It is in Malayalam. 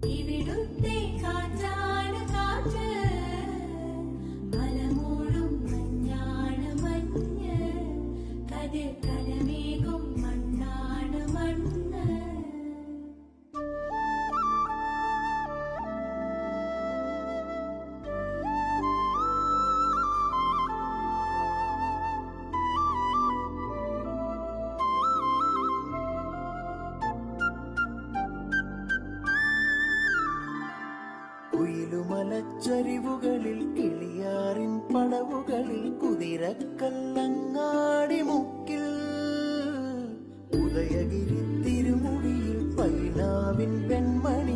ഇവിടുത്തെ കാറ്റാണ് കാറ്റ്, മലമൂടും മഞ്ഞാണ് മഞ്ഞ്, കതിർ കലമേകും മണ്ണാണ് മണ്ണ്. കുയിലുമലച്ചരിവുകളിൽ കിളിയാറിൻ പടവുകളിൽ കുതിരക്കല്ലങ്ങാടി മുക്കിൽ, ഉദയഗിരി തിരുമുടിയിൽ പൈനാവിൻ പെൺമണി